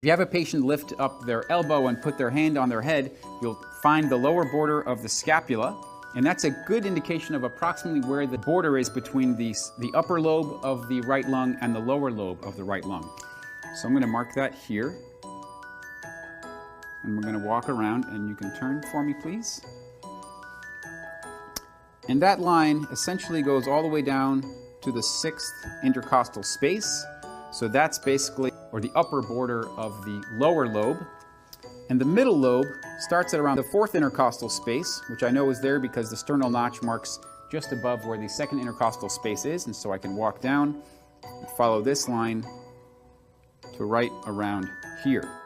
If you have a patient lift up their elbow and put their hand on their head, you'll find the lower border of the scapula, and that's a good indication of approximately where the border is between the upper lobe of the right lung and the lower lobe of the right lung. So I'm going to mark that here, and we're going to walk around, and you can turn for me, please. And that line essentially goes all the way down to the 6th intercostal space. So that's basically, or the upper border of the lower lobe. And the middle lobe starts at around the 4th intercostal space, which I know is there because the sternal notch marks just above where the 2nd intercostal space is. And so I can walk down and follow this line to right around here.